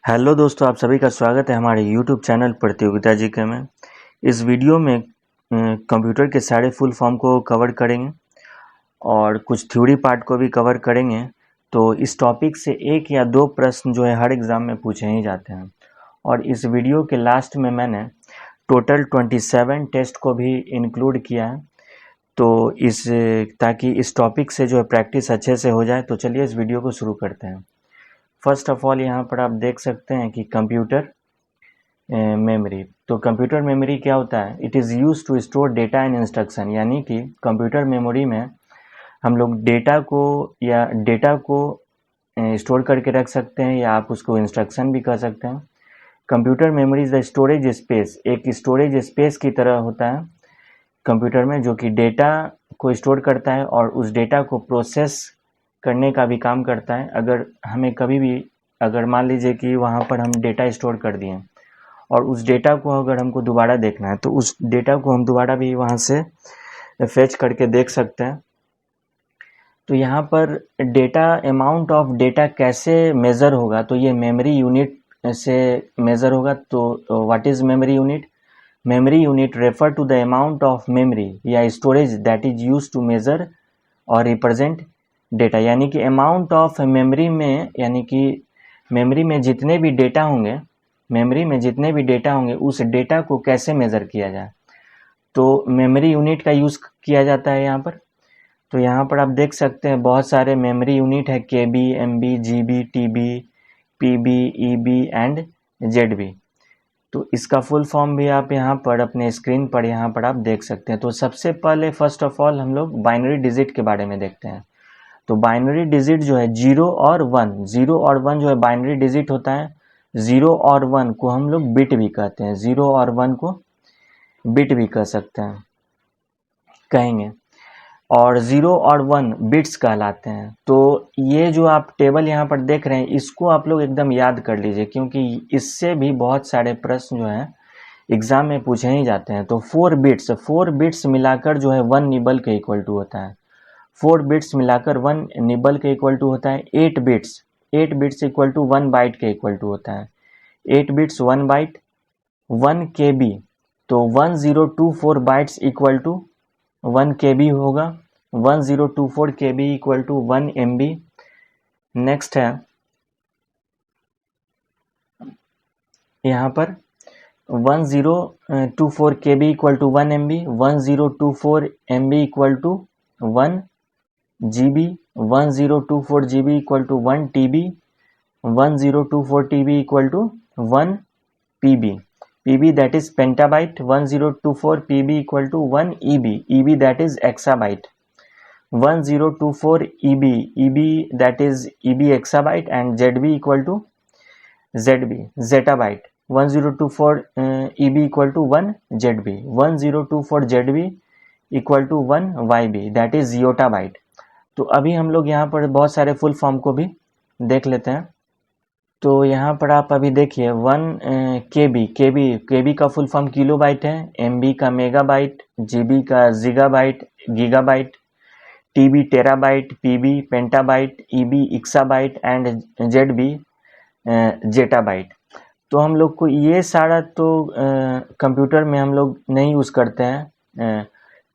Hello दोस्तों, आप सभी का स्वागत है हमारे यूट्यूब चैनल प्रतियोगिता जीके में। इस वीडियो में कंप्यूटर के सारे फुल फॉर्म को कवर करेंगे और कुछ थ्योरी पार्ट को भी कवर करेंगे। तो इस टॉपिक से एक या दो प्रश्न जो है हर एग्ज़ाम में पूछे ही जाते हैं। और इस वीडियो के लास्ट में मैंने टोटल 27 टेस्ट को भी इंक्लूड किया है, तो ताकि इस टॉपिक से जो है प्रैक्टिस अच्छे से हो जाए। तो चलिए इस वीडियो को शुरू करते हैं। फर्स्ट ऑफ ऑल यहाँ पर आप देख सकते हैं कि कंप्यूटर मेमोरी। तो कंप्यूटर मेमोरी क्या होता है? It is use to store data and instruction, यानी कि कंप्यूटर मेमोरी में हम लोग डेटा को स्टोर करके रख सकते हैं, या आप उसको इंस्ट्रक्शन भी कह सकते हैं। Computer memory is the storage space, एक स्टोरेज स्पेस की तरह होता है कंप्यूटर में, जो कि डेटा को स्टोर करता है और उस डेटा को प्रोसेस करने का भी काम करता है। अगर हमें कभी भी, अगर मान लीजिए कि वहाँ पर हम डेटा स्टोर कर दिए और उस डेटा को अगर हमको दोबारा देखना है, तो उस डेटा को हम दोबारा भी वहाँ से फेच करके देख सकते हैं। तो यहाँ पर डेटा, अमाउंट ऑफ डेटा कैसे मेज़र होगा? तो ये मेमोरी यूनिट से मेज़र होगा। तो what is memory unit? Memory unit refer to the amount of memory या storage that is use to measure और रिप्रेजेंट डेटा, यानी कि अमाउंट ऑफ मेमोरी में, यानी कि मेमोरी में जितने भी डेटा होंगे, उस डेटा को कैसे मेज़र किया जाए, तो मेमोरी यूनिट का यूज़ किया जाता है यहाँ पर। तो यहाँ पर आप देख सकते हैं बहुत सारे मेमोरी यूनिट है, KB, MB, GB, TB, PB, EB and ZB। तो इसका फुल फॉर्म भी आप यहाँ पर अपने स्क्रीन पर यहाँ पर आप देख सकते हैं। तो सबसे पहले फर्स्ट ऑफ ऑल हम लोग बाइनरी डिजिट के बारे में देखते हैं। तो बाइनरी डिजिट जो है 0 और 1 जो है बाइनरी डिजिट होता है। 0 और 1 को हम लोग बिट भी कहते हैं, 0 और 1 को बिट भी कह सकते हैं, कहेंगे। और 0 और 1 बिट्स कहलाते हैं। तो ये जो आप टेबल यहाँ पर देख रहे हैं, इसको आप लोग एकदम याद कर लीजिए, क्योंकि इससे भी बहुत सारे प्रश्न जो हैं एग्जाम में पूछे ही जाते हैं। तो 4 बिट्स मिलाकर जो है 1 निबल के इक्वल टू होता है। 4 बिट्स मिलाकर 1 निबल के इक्वल टू होता है। 8 बिट्स इक्वल टू 1 बाइट के इक्वल टू होता है। 8 बिट्स 1 बाइट, 1 KB। तो 1024 बाइट्स इक्वल टू 1 KB होगा। 1024 KB equal to 1 MB। Next है यहाँ पर 1024 KB equal to 1 MB, 1024 MB equal to 1 GB, 1024 GB equal to 1 TB, 1024 TB equal to 1 PB. PB that is pentabyte, 1024 PB equal to 1 EB, EB that is exabyte, 1024 EB, EB that is EB exabyte, and ZB equal to ZB, zettabyte, 1024 EB equal to 1 ZB, 1024 ZB equal to 1 YB that is yottabyte। तो अभी हम लोग यहाँ पर बहुत सारे full form को भी देख लेते हैं। तो यहाँ पर आप अभी देखिए 1 KB का फुल फॉर्म किलोबाइट है, MB का मेगाबाइट, GB का gigabyte, gigabyte, TB terabyte, PB petabyte, EB exabyte and ZB zettabyte. तो हम लोग को ये सारा तो कंप्यूटर में हम लोग नहीं यूज़ करते हैं।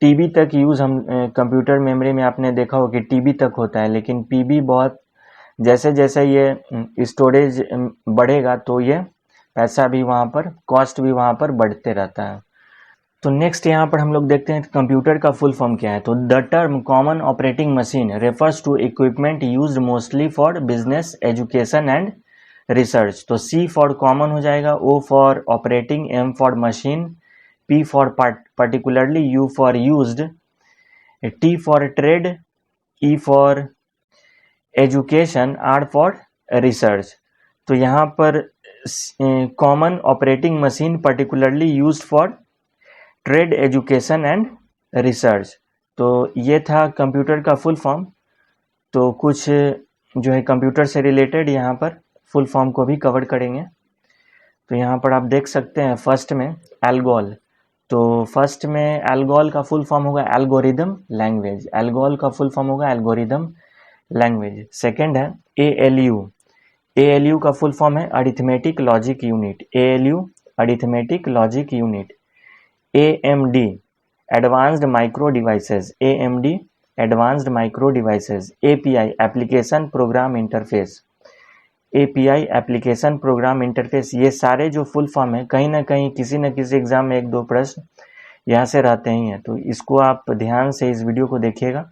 TB तक यूज़ हम कंप्यूटर मेमोरी में आपने देखा हो कि TB तक होता है, लेकिन PB बहुत, जैसे जैसे ये स्टोरेज बढ़ेगा तो ये पैसा भी वहाँ पर, कॉस्ट भी वहाँ पर बढ़ते रहता है। तो नेक्स्ट यहाँ पर हम लोग देखते हैं कंप्यूटर का फुल फॉर्म क्या है। तो the term common operating machine refers to equipment used mostly for business, education and research. तो C फॉर कॉमन हो जाएगा, O for operating, M for machine, P for particularly, U for used, T for trade, E for education, R for research। तो यहाँ पर common operating machine particularly used for trade, education and research. तो ये था computer का full form. तो कुछ जो है कंप्यूटर से रिलेटेड यहाँ पर फुल फॉर्म को भी कवर करेंगे। तो यहाँ पर आप देख सकते हैं फर्स्ट में एल्गोल। तो फर्स्ट में एल्गोल का फुल फॉर्म होगा एल्गोरिदम लैंग्वेज, एल्गोल का फुल फॉर्म होगा एल्गोरिदम लैंग्वेज। सेकंड है ALU, ALU का फुल फॉर्म है arithmetic logic unit, ALU arithmetic logic unit. AMD advanced micro devices, AMD advanced micro devices. API application program interface, API application program interface. ये सारे जो full form है कहीं ना कहीं किसी न किसी एग्जाम में एक दो प्रश्न यहाँ से रहते ही हैं, तो इसको आप ध्यान से इस वीडियो को देखिएगा।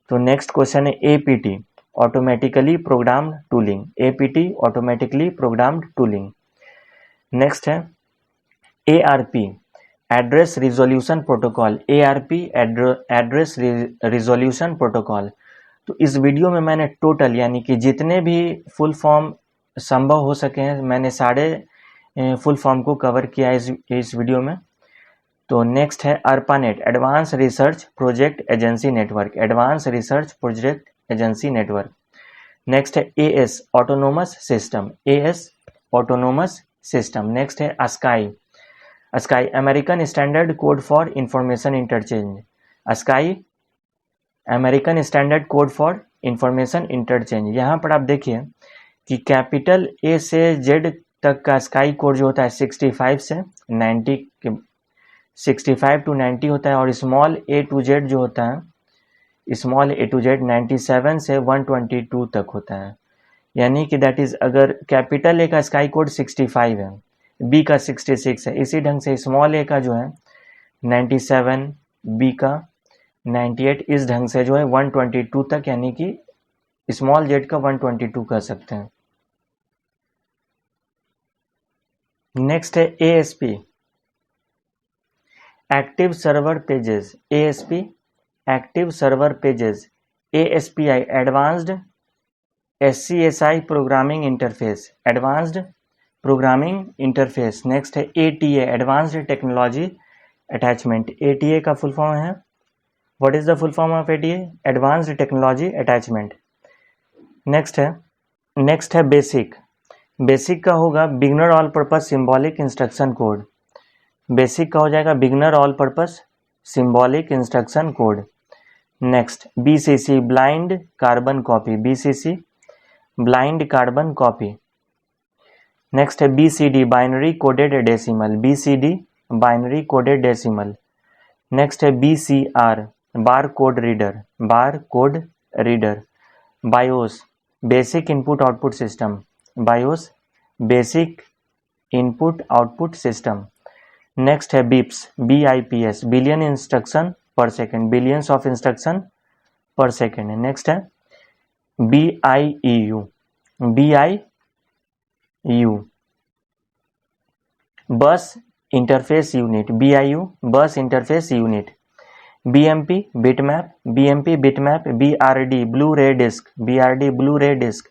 तो नेक्स्ट क्वेश्चन है APT automatically programmed tooling, APT automatically programmed tooling. Next है ARP address resolution protocol, ARP address resolution protocol. तो इस वीडियो में मैंने टोटल यानी कि जितने भी फुल फॉर्म संभव हो सके हैं मैंने सारे फुल फॉर्म को कवर किया इस वीडियो में। तो नेक्स्ट है ARPANET advance research project agency network, advance research project agency network. Next है AS autonomous system, AS autonomous system. Next है ASCII, ASCII American standard code for information interchange, ASCII American standard code for information interchange. यहाँ पर आप देखिए कि capital A से Z तक का ASCII कोड जो होता है 65 से 90 के 65 to 90 होता है, और स्मॉल A to Z जो होता है स्मॉल A to Z 97 से 122 तक होता है। यानी कि दैट इज अगर कैपिटल A का ASCII कोड 65 है, B का 66 है, इसी ढंग से स्मॉल A का जो है 97, B का 98, इस ढंग से जो है 122 तक, यानी कि स्मॉल Z का 122 कह सकते हैं। नेक्स्ट है ASP active server pages, ASP active server pages. ASPI advanced SCSI programming interface, advanced programming interface. Next है ATA advanced technology attachment, ATA का फुल फॉर्म है, what is the full form of ATA? Advanced technology attachment. Next है basic, basic का होगा beginner all purpose symbolic instruction code, basic का हो जाएगा beginner all purpose symbolic instruction code. Next BCC blind carbon copy, BCC blind carbon copy. Next है BCD binary coded decimal, BCD binary coded decimal. Next है BCR bar code reader, bar code reader. BIOS basic input output system, BIOS basic input output system. Next है BIPS, BIPS billion instruction per second, billions of instruction per second. Next है BIEU, BIU bus interface unit, BIU bus interface unit. BMP bitmap, BMP bitmap. BRD blue ray disc, BRD blue ray disc.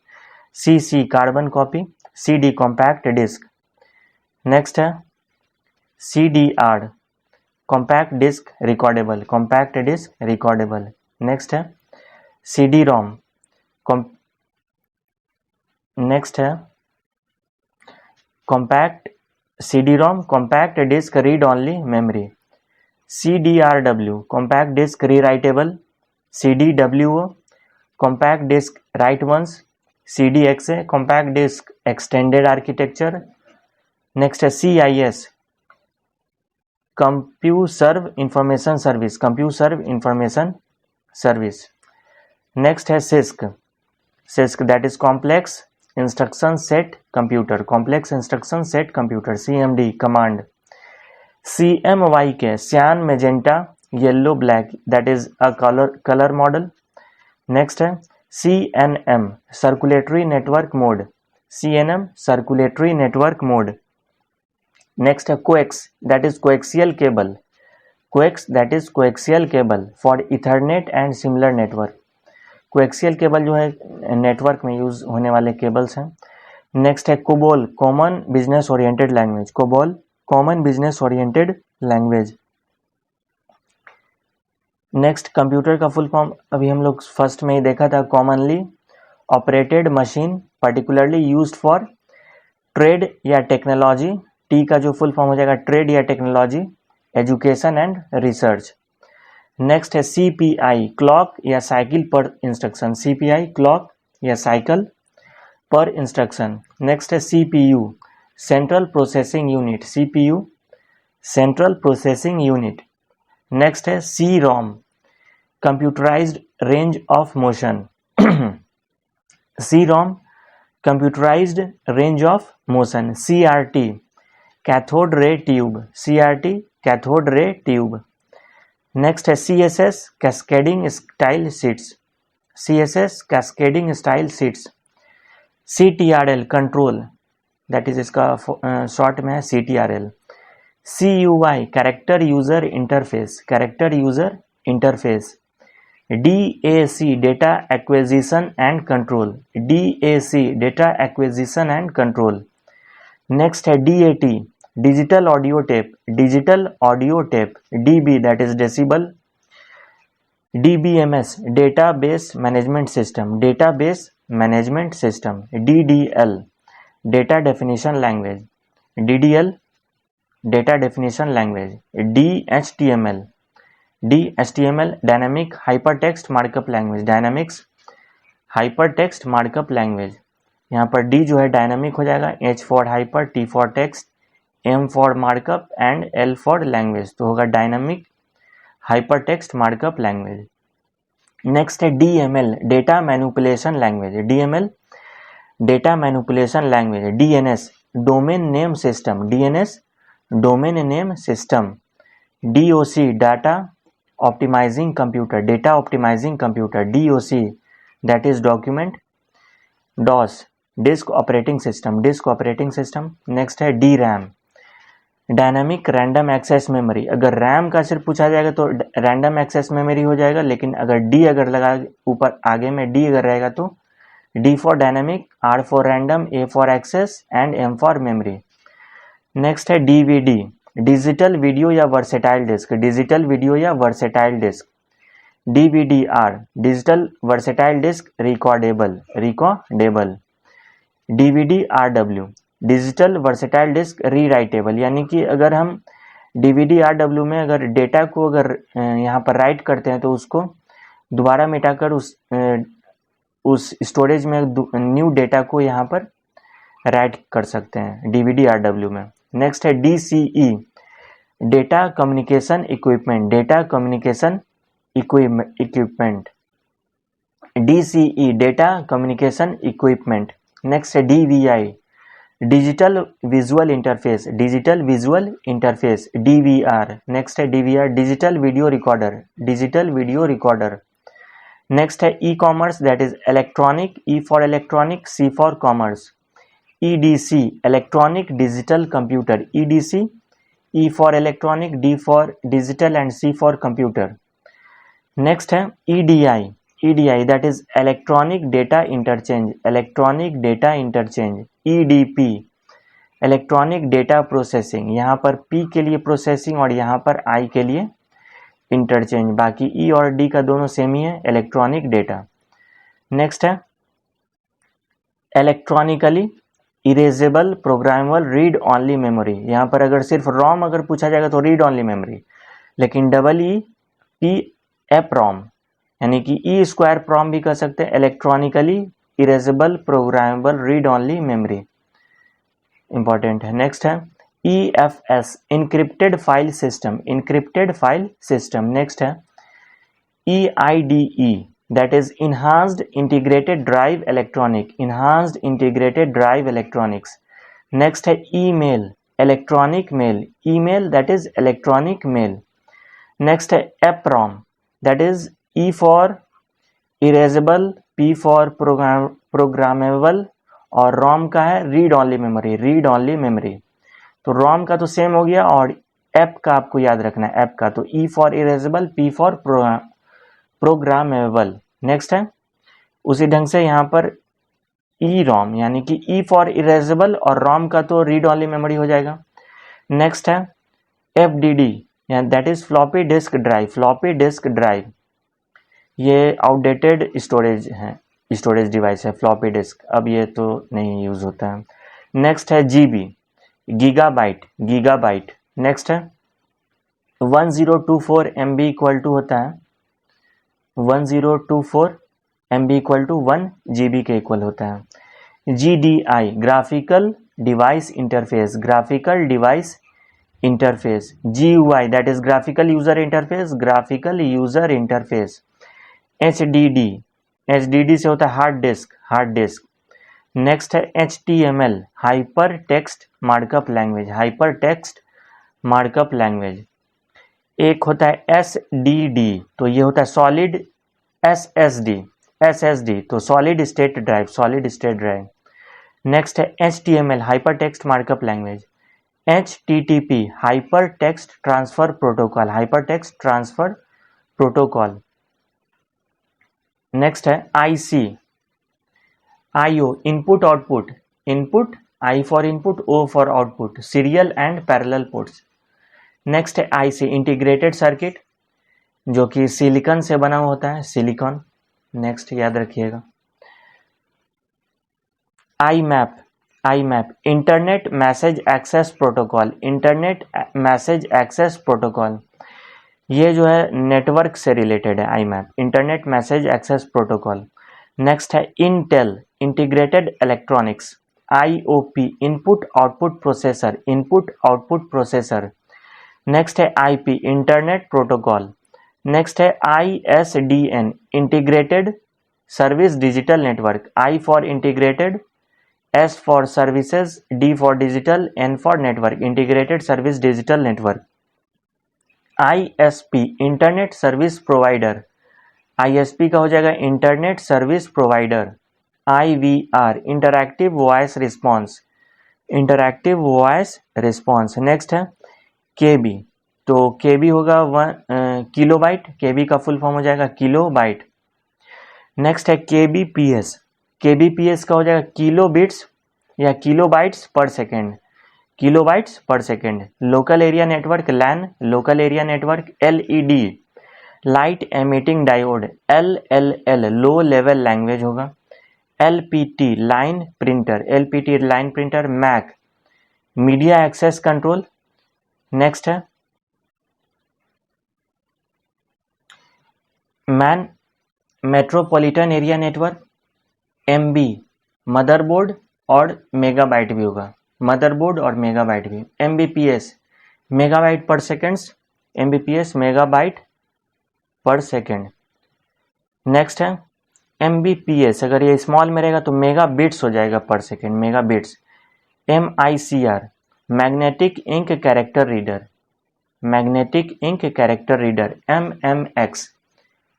CC carbon copy, CD compact disc. Next है CDR compact disc recordable, compact disc recordable. Next है CD-ROM, next है compact CD-ROM compact disc read only memory. CDRW compact disc rewritable, CDWO compact disc write once. CDXA compact disc extended architecture. Next है CIS CompuServe information service, CompuServe information service. Next है CISC that is complex instruction set computer, complex instruction set computer. CMD command. CMYK cyan magenta yellow black that is a colour model. Next है CNM circulatory network mode, CNM circulatory network mode. Next है coax that is coaxial cable, coax that is coaxial cable for ethernet and similar network. Coaxial cable जो है network में use होने वाले cables हैं। Next है COBOL common business oriented language, COBOL common business oriented language. Next computer का full form अभी हम लोग फर्स्ट में ही देखा था, commonly operated machine particularly used for trade या टेक्नोलॉजी। टी का जो फुल फॉर्म हो जाएगा ट्रेड या technology, education and research. Next है CPI क्लॉक या साइकिल पर इंस्ट्रक्शन, CPI क्लॉक या साइकिल per instruction. Next है CPU, Central Processing Unit, CPU, Central Processing Unit. Next है CROM, Computerized Range of Motion. CROM, Computerized Range of Motion. CRT, Cathode Ray Tube, CRT, Cathode Ray Tube. Next है CSS, Cascading Style Sheets, CSS, Cascading Style Sheets. CTRL, Control, that is इसका short में है CTRL. CUI, Character User Interface, Character User Interface. DAC, Data Acquisition and Control, DAC, Data Acquisition and Control. Next है DAT, Digital Audio Tape, Digital Audio Tape. DB, that is Decibel. DBMS, Database Management System, Database Management System. DDL, Data Definition Language, DDL, Data Definition Language. DHTML, DHTML, Dynamic Hypertext Markup Language, Dynamics Hypertext Markup Language. यहाँ पर D जो है dynamic हो जाएगा, H for hyper, T for text, M for markup and L for language, तो होगा dynamic hypertext markup language. Next है DML, data manipulation language, DML, data manipulation language. DNS, domain name system, DNS, domain name system. DOC, data optimizing computer, data optimizing computer. DOC, that is document. DOS, disk operating system, disk operating system. Next है DRAM, dynamic random access memory. अगर RAM का सिर्फ पूछा जाएगा तो random access memory हो जाएगा, लेकिन अगर डी अगर लगा ऊपर आगे में डी अगर रहेगा तो D for dynamic, R for random, A for access and M for memory. Next है DVD, डिजिटल वीडियो या वर्सेटाइल डिस्क, डिजिटल वीडियो या versatile disc. DVDR, digital versatile disc recordable, recordable. DVDRW, digital versatile disc rewritable, यानी कि अगर हम DVDRW में अगर data को अगर यहाँ पर राइट करते हैं तो उसको दोबारा मिटाकर उस स्टोरेज में न्यू डेटा को यहाँ पर राइट कर सकते हैं DVDRW में. नेक्स्ट है DCE, data communication equipment, data communication equipment. DCE, data communication equipment. Next है DVI, digital visual interface, digital visual interface. DVR, next है DVR, digital video recorder, digital video recorder. Next है e-commerce, that is electronic, E for electronic, C for commerce. EDC, electronic digital computer, EDC, E for electronic, D for digital and C for computer. Next है EDI, that is electronic data interchange, electronic data interchange. EDP, electronic data processing, यहाँ पर P के लिए processing और यहाँ पर I के लिए इंटरचेंज, बाकी E और D का दोनों सेम ही है, इलेक्ट्रॉनिक डेटा. नेक्स्ट है electronically erasable programmable read only memory. यहाँ पर अगर सिर्फ ROM अगर पूछा जाएगा तो रीड ऑनली मेमोरी, लेकिन EEP EPROM, यानी कि E स्क्वायर प्रॉम भी कर सकते हैं, electronically erasable programmable read only memory, important है. नेक्स्ट है EFS, encrypted file system, encrypted file system. Next है EIDE, that is enhanced integrated drive electronic, enhanced integrated drive electronics. Next है email, electronic mail, email that is electronic mail. Next है EPROM, that is E for erasable, P for programmable और ROM का है read only memory, read only memory. तो ROM का तो same हो गया और ऐप का आपको याद रखना है, ऐप का तो E for erasable, P for programmable. Next है उसी ढंग से यहाँ पर EROM, यानी कि E फॉर इरेजेबल और ROM का तो रीड ऑनली मेमोरी हो जाएगा. नेक्स्ट है FDD, that is floppy disk drive, floppy disk drive. ये आउटडेटेड स्टोरेज है, स्टोरेज डिवाइस है फ्लॉपी डिस्क, अब ये तो नहीं यूज होता है. नेक्स्ट है GB, गीगाबाइट, गीगाबाइट. नेक्स्ट है 1024 MB इक्वल टू होता है 1024 MB इक्वल टू 1 GB के इक्वल होता है. GDI graphical device interface, graphical device interface. GUI that is graphical user interface, graphical user interface. HDD से होता है हार्ड डिस्क. नेक्स्ट है HTML hyper text markup language. एक होता है SDD, तो ये होता है सॉलिड. SSD तो सॉलिड स्टेट ड्राइव. नेक्स्ट है HTML hyper text markup language. HTTP hyper text transfer protocol. Next है IO input output. I for input, O for output, serial and parallel ports. Next है IC integrated circuit, जो कि silicon से बना होता है, silicon. Next याद रखिएगा. IMAP internet message access protocol. ये जो है नेटवर्क से रिलेटेड है. IMAP internet message access protocol. Next है Intel integrated electronics. IOP input output processor. Next है IP इंटरनेट प्रोटोकॉल. नेक्स्ट है ISDN integrated service digital network. I for integrated, S for services, D for digital, N for network, integrated service digital network. ISP internet service provider. ISP का हो जाएगा internet service provider. IVR interactive voice response. Next है KB, तो KB होगा kilobyte. KB का full form हो जाएगा kilobyte. Next है KBPS का हो जाएगा किलो बिट्स या kilobytes per second. Local area network LAN, local area network. LED light emitting diode. LLL low level language होगा. LPT line printer. MAC media access control. Next है metropolitan area network. MB motherboard और megabyte भी होगा. MBPS megabyte per second. Next है MBPS, अगर ये small में रहेगा तो मेगा बिट्स हो जाएगा per second, mega bits. MICR magnetic ink character reader. MMX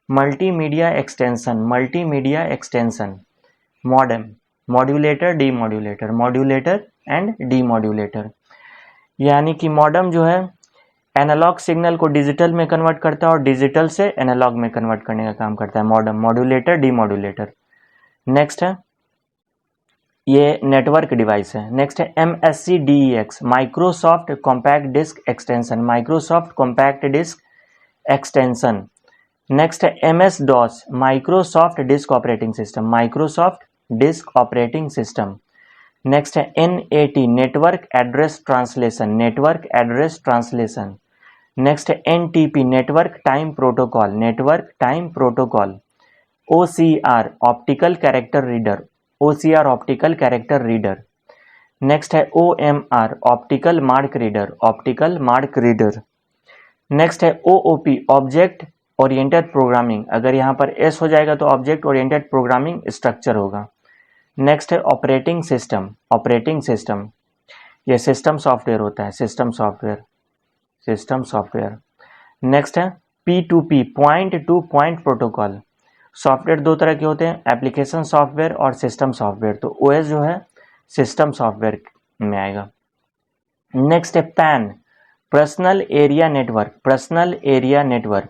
multimedia extension. Modulator and demodulator. यानी कि मॉडम जो है एनालॉग सिग्नल को डिजिटल में कन्वर्ट करता है और डिजिटल से एनालॉग में कन्वर्ट करने का काम करता है मॉडम. Modulator, demodulator. नेक्स्ट है ये नेटवर्क डिवाइस है. नेक्स्ट है MSCDEX Microsoft compact disc extension. Next है MS-DOS Microsoft disk operating system. Next है NAT network address translation. Next है NTP network time protocol. OCR optical character reader. Next है OMR optical mark reader. Next है OOP object oriented programming. अगर यहाँ पर S हो जाएगा तो ऑब्जेक्ट ओरिएंटेड प्रोग्रामिंग स्ट्रक्चर होगा. नेक्स्ट है ऑपरेटिंग सिस्टम. यह सिस्टम सॉफ्टवेयर होता है, सिस्टम सॉफ्टवेयर. नेक्स्ट है P2P point two point protocol. Software दो तरह के होते हैं, एप्लीकेशन सॉफ्टवेयर और सिस्टम सॉफ्टवेयर. तो OS जो है सिस्टम सॉफ्टवेयर में आएगा. नेक्स्ट है PAN personal area network.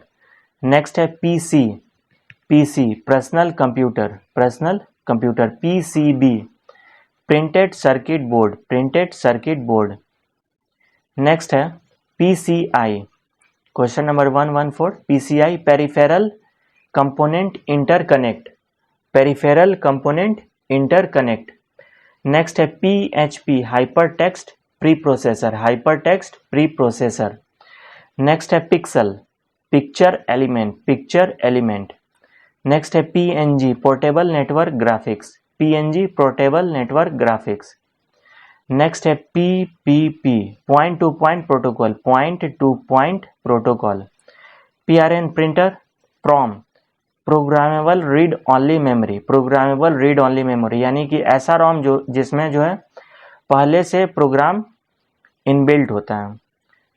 Next है PC personal computer. PCB printed circuit board. Next है PCI question number 114. PCI peripheral component interconnect. Next है PHP hyper text pre processor. Next है pixel picture element. Next है PNG portable network graphics. PNG portable network graphics. Next है PPP point two point protocol, point two point protocol. PRN printer. PROM programmable read only memory, programmable read only memory यानी कि ऐसा रोम जो जिसमें जो है पहले से प्रोग्राम इनबिल्ट होता है।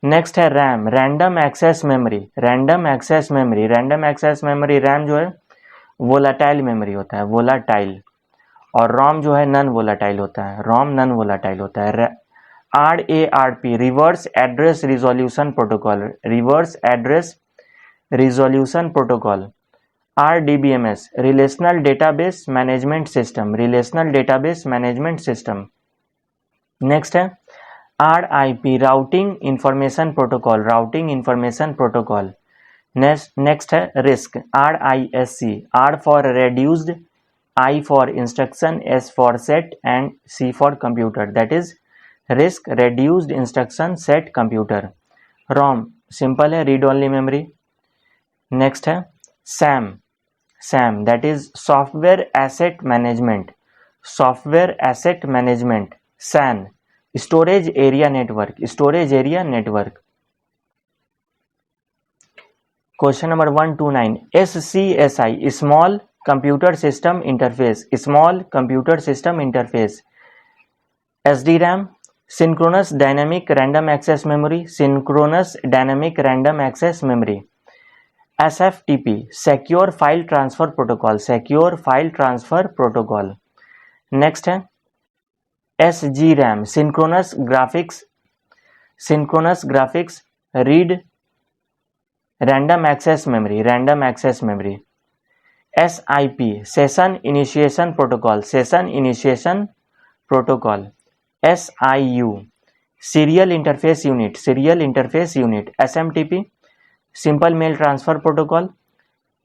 नेक्स्ट है RAM, random access memory, random access memory, random access memory. RAM जो है वोलाटाइल मेमोरी होता है, वोलाटाइल, और रोम जो है नन वोलाटाइल होता है, रोम नन वोलाटाइल होता है। RARP reverse address resolution protocol, reverse address resolution protocol. RDBMS relational database management system, relational database management system. Next है RIP routing information protocol, routing information protocol. Next है RISC, RISC, R for reduced, I for instruction, S for set and C for computer, that is RISC reduced instruction set computer. ROM simple है, read only memory. Next है SAM, SAM that is software asset management, software asset management. SAN storage area network, storage area network. Question number 129, SCSI small computer system interface, small computer system interface. SDRAM synchronous dynamic random access memory, synchronous dynamic random access memory. SFTP secure file transfer protocol, secure file transfer protocol. Next है SGRAM synchronous graphics, synchronous graphics read random access memory, random access memory. SIP session initiation protocol, session initiation protocol. SIU serial interface unit, serial interface unit. SMTP simple mail transfer protocol.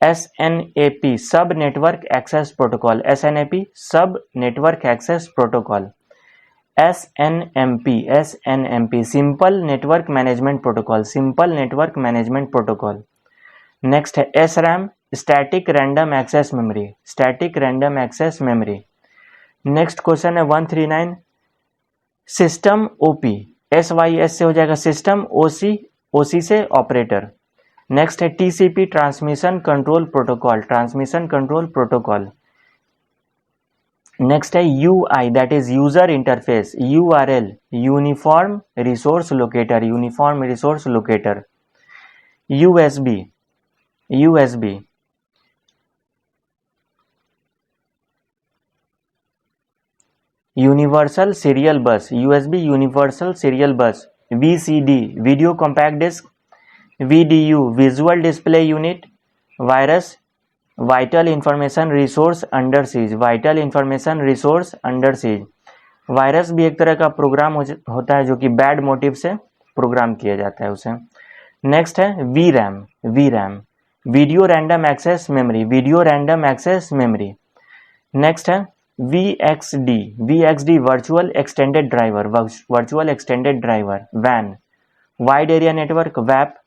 SNAP sub network access protocol, SNAP sub network access protocol. SNMP, SNMP simple network management protocol, simple network management protocol. Next है SRAM static random access memory, static random access memory. Next question है 139, system OP, SYS से हो जाएगा system, OC, OC से operator. Next है TCP transmission control protocol, transmission control protocol. Next है UI that is user interface, URL uniform resource locator, uniform resource locator. USB, USB universal serial bus, USB universal serial bus. VCD video compact disc. VDU visual display unit. Virus vital information resource under seize, vital information resource under siege. Virus भी एक तरह का programme होता है जो कि bad motive से programme किया जाता है उसे। नेक्स्ट है VRAM, VRAM video random access memory, video random access memory. Next है VXD, VXD virtual extended driver, virtual extended driver. WAN wide area network, WAP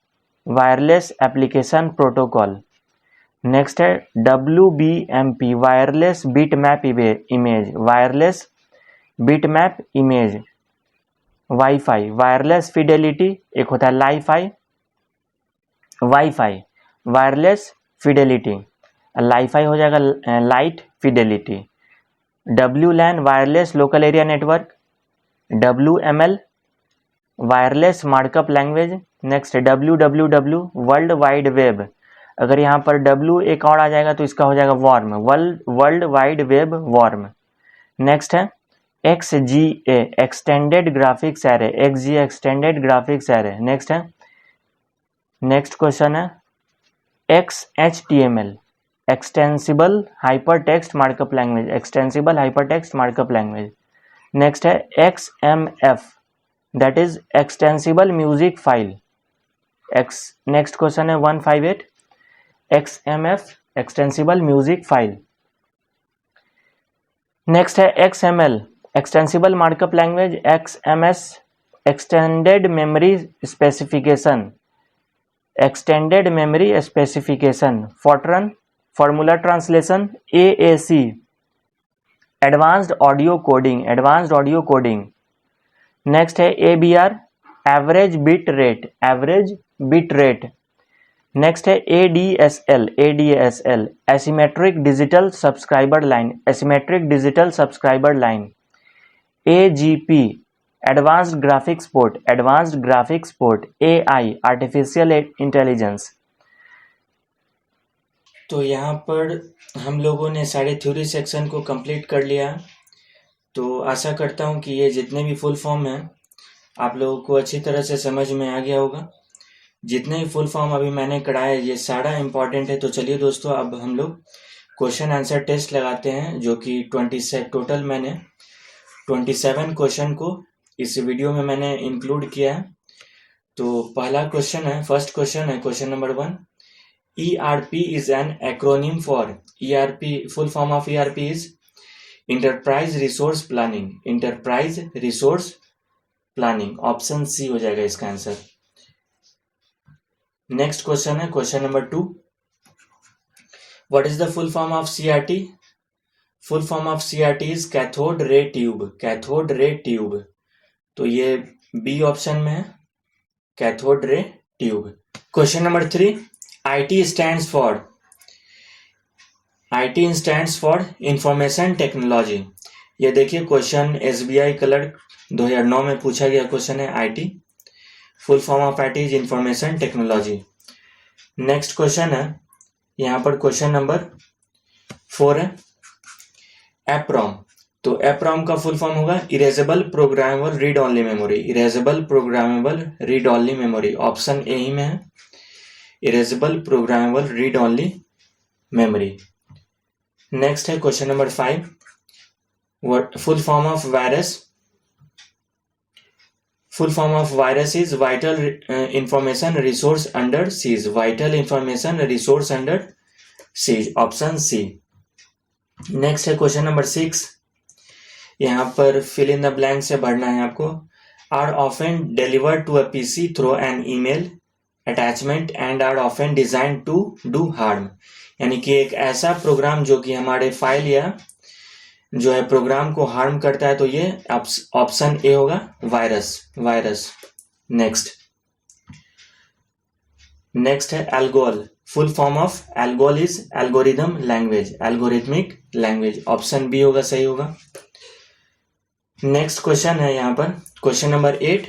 wireless application protocol. Next है WBMP wireless bit map image, wireless bit map image. Wifi wireless fidelity, एक होता है lifi, wifi wireless fidelity, lifi हो जाएगा light fidelity. WLAN wireless local area network. WML wireless markup language. Next WWW world wide web, अगर यहाँ पर W एक और आ जाएगा तो इसका हो जाएगा worm, world wide web worm. Next है XGA extended graphics array, XGA extended graphics array. Next है, नेक्स्ट क्वेश्चन है XHTML extensible hyper text markup language, extensible hyper text markup language. Next है XMF that is extensible music file. Next question है 158, XMF extensible music file. Next है XML extensible markup language. XMS extended memory specification, extended memory specification. FORTRAN formula translation. AAC advanced audio coding, advanced audio coding. Next है ABR, average bit rate, average bit rate. Next है ADSL, ADSL, asymmetric digital subscriber line, asymmetric digital subscriber line. AGP, advanced graphics port, advanced graphics port. AI, artificial intelligence. तो यहाँ पर हम लोगों ने सारे theory section को कंप्लीट कर लिया। तो आशा करता हूँ कि ये जितने भी फुल फॉर्म हैं आप लोगों को अच्छी तरह से समझ में आ गया होगा। जितने भी फुल फॉर्म अभी मैंने कराया ये सारा इम्पॉर्टेंट है। तो चलिए दोस्तों, अब हम लोग क्वेश्चन आंसर टेस्ट लगाते हैं, जो कि टोटल मैंने 27 क्वेश्चन को इस वीडियो में मैंने इंक्लूड किया है। तो पहला क्वेश्चन है, फर्स्ट क्वेश्चन है, question number 1। ERP is an acronym for, ERP full form of ERP is Enterprise Resource Planning, Enterprise Resource Planning। Option C हो जाएगा इसका आंसर। नेक्स्ट क्वेश्चन है, question number 2। What is the full form of CRT? Full form of CRT is cathode ray tube, cathode ray tube। तो ये B option में है, cathode ray tube. Question number 3, IT stands for, IT stands for information technology. ये देखिए question SBI clerk 2009 में पूछा गया question है। IT full form of IT is information technology. Next question है यहाँ पर, क्वेश्चन नंबर 4 है, EPROM। तो EPROM का फुल फॉर्म होगा erasable programmable read only memory, erasable programmable read only memory. Option A ही में है, erasable programmable read only memory. Next है question number 5, what full form of virus? Full form of virus is vital information resource under seize, vital information resource under seize. Option C. Next है question number 6, यहाँ पर fill in the blank से भरना है आपको। Are often delivered to a PC through an email attachment and are often design to do harm. यानी कि एक ऐसा प्रोग्राम जो कि हमारे फाइल या जो है प्रोग्राम को हार्म करता है, तो ये ऑप्शन ए होगा, वायरस, वायरस। नेक्स्ट है ALGOL. Full form of ALGOL is algorithm language, algorithmic language. Option B होगा, सही होगा। नेक्स्ट क्वेश्चन है यहाँ पर, question number 8।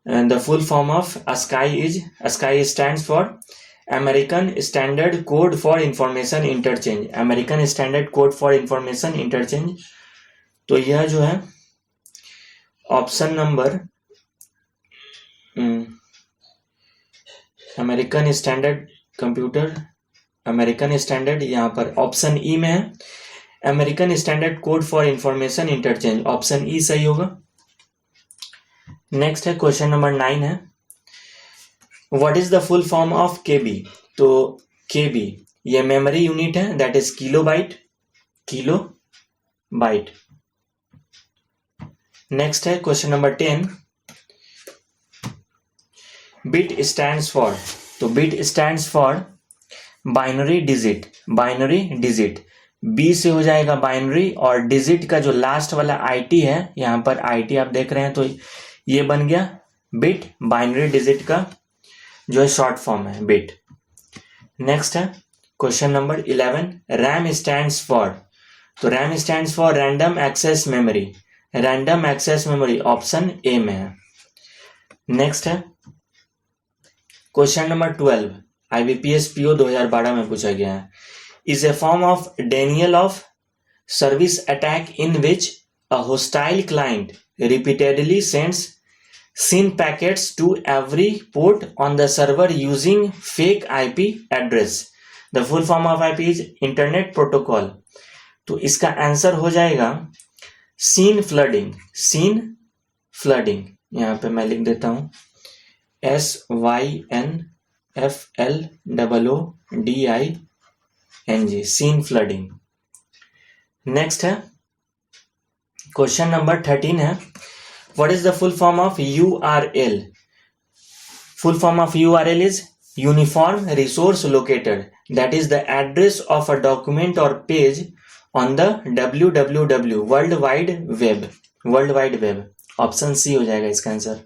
The full form of ASCII is, ASCII stands for American standard code for information interchange, American standard code for information interchange. तो यह जो है option number American standard computer, American standard, यहाँ पर option E में है, American standard code for information interchange. Option E सही होगा। नेक्स्ट है क्वेश्चन नंबर 9 है, what is the full form of KB? तो KB ये मेमोरी यूनिट है, that is kilobyte, kilobyte. Next है question number 10, bit stands for. तो bit stands for binary digit, binary digit. B से हो जाएगा बाइनरी, और डिजिट का जो लास्ट वाला IT है, यहाँ पर IT आप देख रहे हैं, तो ये बन गया बिट, बाइनरी डिजिट का जो है शॉर्ट फॉर्म है बिट। नेक्स्ट है question number 11, RAM stands for. तो RAM stands for random access memory, random access memory. Option A में है। नेक्स्ट है क्वेश्चन नंबर 12, IBPS PO 2012 में पूछा गया है, is a form of denial of service attack in which a hostile client repeatedly sends SYN packets to every port on the server using fake IP address. The full form of IP is Internet Protocol. तो इसका answer हो जाएगा SYN flooding, SYN flooding। यहाँ पे मैं लिख देता हूँ SYNFLOODING, SYN flooding। नेक्स्ट है क्वेश्चन नंबर 13 है, what is the full form of URL? Full form of URL is Uniform Resource Locator, that is the address of a document or page on the www world wide web. Option C हो जाएगा इसका answer.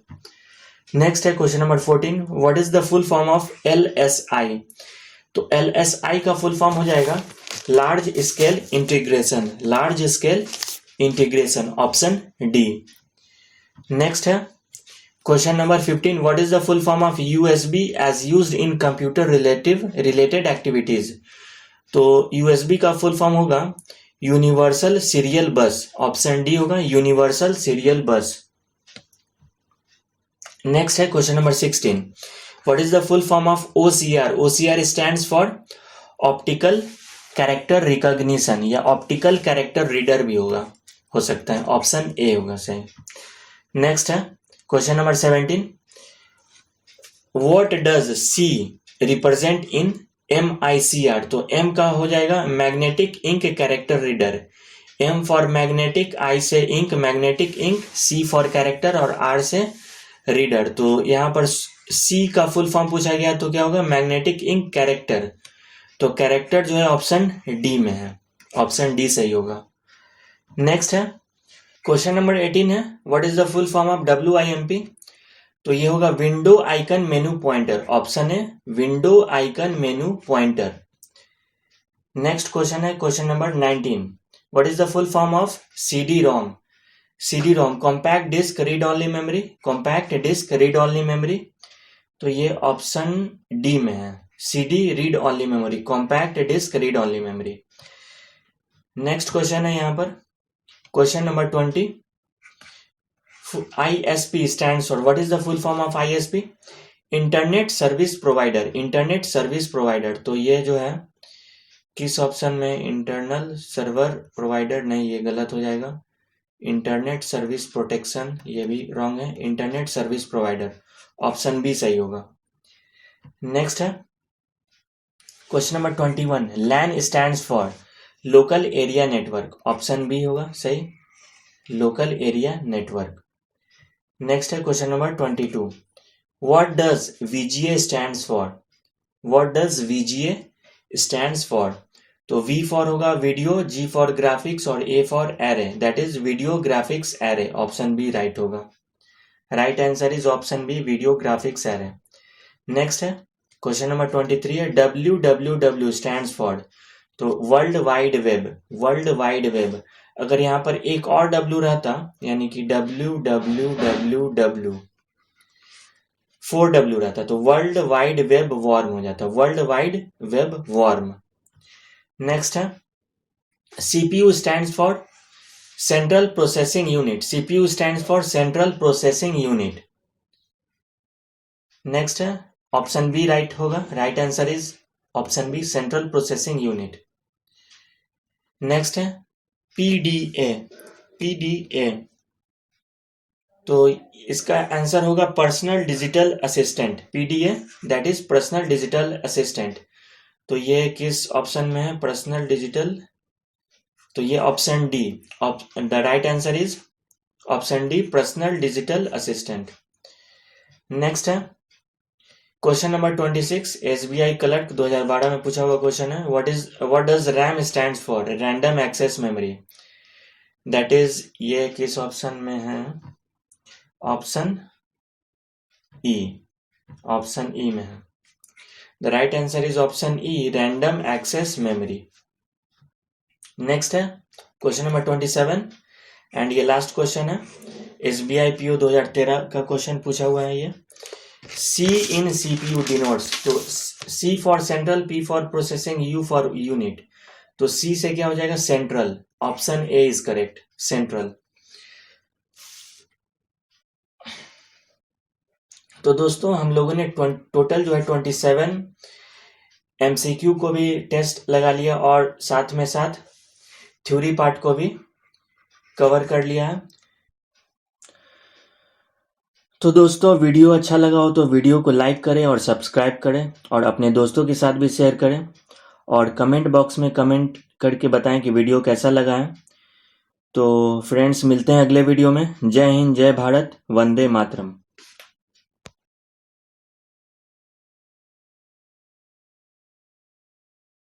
Next है question number 14, what is the full form of LSI? तो LSI का full form हो जाएगा large scale integration, option D. Next है question number 15, what is the full form of USB as used in computer related activities? तो USB का full form होगा universal serial bus, option D होगा universal serial बस। Next है question number 16, what is the full form of OCR? OCR stands for optical character recognition या optical character reader भी हो सकता है, ऑप्शन ए होगा सही। नेक्स्ट है question number 17, what does C represent in MICR? तो M का हो जाएगा magnetic ink character reader, M for magnetic, I से ink magnetic ink, C for character और R से रीडर। तो यहाँ पर C का फुल फॉर्म पूछा गया तो क्या होगा मैग्नेटिक इंक कैरेक्टर। तो कैरेक्टर जो है ऑप्शन डी में है, ऑप्शन डी सही होगा। नेक्स्ट है क्वेश्चन नंबर 18 है, what is the full form of WIMP? तो ये होगा window icon menu pointer, option है window icon menu pointer. Next question है question number 19, what is the full form of CD-ROM? CD-ROM compact disc read only memory, compact disc read only memory. तो ये option D में है, CD read only memory, compact disc read only memory. Next question है यहाँ पर question number 20, ISP stands for, what is the full form of ISP? Internet service provider, internet service provider. तो ये जो है किस ऑप्शन में, इंटरनल सर्वर प्रोवाइडर नहीं, ये गलत हो जाएगा। इंटरनेट सर्विस प्रोटेक्शन, ये भी रॉन्ग है, internet service provider, option B सही होगा। नेक्स्ट है question number 21, LAN stands for local area network, option B होगा सही, लोकल एरिया नेटवर्क। नेक्स्ट है question number 22, what does VGA stands for? What does VGA stands for? तो V for होगा video, G for graphics और A for array, that is video graphics array, option B right होगा। Right answer is option B video graphics array. Next है question number 23 है, WWW stands for? तो world wide web. अगर यहाँ पर एक और W रहता यानी कि WWW 4W रहता तो वर्ल्ड वाइड वेब वॉर्म हो जाता, world wide web worm. Next है CPU stands for central processing unit, CPU stands for central processing unit. Next है ऑप्शन बी राइट होगा, right answer is option B central processing unit. Next है PDA, तो इसका answer होगा personal digital assistant, PDA that is personal digital assistant. तो ये किस option में है पर्सनल डिजिटल? तो ये option D, the right answer is option D personal digital assistant. Next है क्वेश्चन नंबर 26, SBI क्लर्क 2012 में पूछा हुआ क्वेश्चन है, what does RAM stands for? Random access memory, that is ये किस ऑप्शन में है? ऑप्शन ई में है, the right answer is option E random access memory. Next है क्वेश्चन नंबर 27 एंड ये लास्ट क्वेश्चन है, SBI PO 2013 का क्वेश्चन पूछा हुआ है। ये C in CPU denotes, तो C for central, P for processing, U for unit. तो C से क्या हो जाएगा central, option A is correct central. तो दोस्तों हम लोगों ने टोटल जो है 27 MCQ को भी टेस्ट लगा लिया और साथ में साथ थ्योरी पार्ट को भी कवर कर लिया है। तो दोस्तों वीडियो अच्छा लगा हो तो वीडियो को लाइक करें और सब्सक्राइब करें और अपने दोस्तों के साथ भी शेयर करें और कमेंट बॉक्स में कमेंट करके बताएं कि वीडियो कैसा लगा है। तो फ्रेंड्स मिलते हैं अगले वीडियो में। जय हिंद, जय भारत, वंदे मातरम।